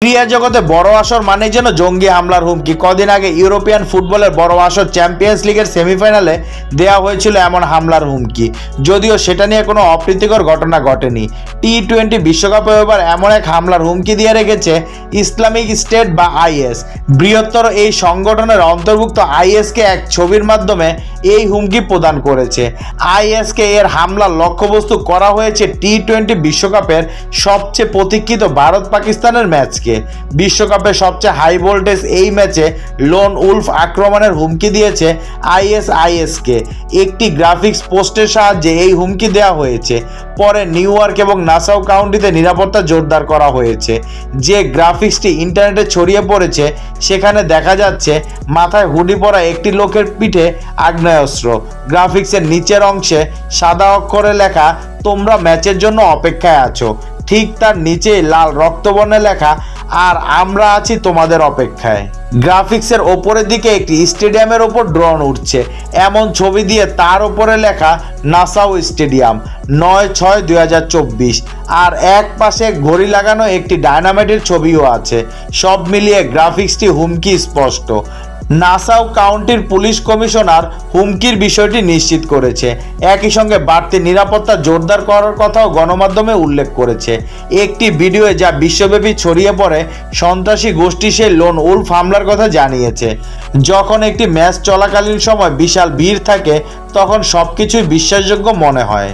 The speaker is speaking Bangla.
ক্রীড়া জগতে বড় আসর মানে যেন জঙ্গি হামলার হুমকি। কদিন আগে ইউরোপিয়ান ফুটবলের বড় আসর চ্যাম্পিয়ন্স লিগের সেমিফাইনালে দেওয়া হয়েছিল এমন হামলার হুমকি, যদিও সেটা নিয়ে কোনো অপ্রীতিকর ঘটনা ঘটেনি। টি-20 বিশ্বকাপে এবার এমন এক হামলার হুমকি দিয়ে রেখেছে ইসলামিক স্টেট বা আইএস। বৃহত্তর এই সংগঠনের অন্তর্ভুক্ত আইএসকে এক ছবির মাধ্যমে এই হুমকি প্রদান করেছে। আইএসকে এর হামলার লক্ষ্যবস্তু করা হয়েছে টি-20 বিশ্বকাপের সবচেয়ে প্রতীক্ষিত ভারত পাকিস্তানের ম্যাচকে। বিশ্বকাপে সবচেয়ে হাই ভোল্টেজ এই ম্যাচে লোন উলফ আক্রমণের হুমকি দিয়েছে আইএসকে। একটি গ্রাফিক্স পোস্টের সাহায্যে এই হুমকি দেওয়া হয়েছে। পরে নিউ ইয়র্ক এবং নাসাউ কাউন্টিতে নিরাপত্তা জোরদার করা হয়েছে। যে গ্রাফিক্সটি ইন্টারনেটে ছড়িয়ে পড়েছে সেখানে দেখা যাচ্ছে মাথায় হুডি পরা একটি লোকের পিঠে আগ্নেয়াস্ত্র। গ্রাফিক্সের নিচের অংশে সাদা অক্ষরে লেখা তোমরা ম্যাচের জন্য অপেক্ষায় আছো। ঠিক তার নিচেই লাল রক্তবর্ণে লেখা আর আমরা আছি তোমাদের অপেক্ষায়। গ্রাফিক্সের ওপরের দিকে একটি স্টেডিয়ামের ওপর ড্রোন উঠছে এমন ছবি দিয়ে তার উপরে লেখা নাসাউ স্টেডিয়াম 9/6/2024, আর এক পাশে ঘড়ি লাগানো একটি ডায়নামাইটের ছবিও আছে। সব মিলিয়ে গ্রাফিক্সটি হুমকি স্পষ্ট। নাসাউ কাউন্টির পুলিশ কমিশনার হুমকির বিষয়টি নিশ্চিত করেছে। একই সঙ্গে বাড়তি নিরাপত্তা জোরদার করার কথাও গণমাধ্যমে উল্লেখ করেছে। একটি ভিডিওয়ে যা বিশ্বব্যাপী ছড়িয়ে পড়ে সন্ত্রাসী গোষ্ঠী সেই লোন উলফ হামলার কথা জানিয়েছে। যখন একটি ম্যাচ চলাকালীন সময় বিশাল ভিড় থাকে তখন সবকিছুই বিশ্বাসযোগ্য মনে হয়।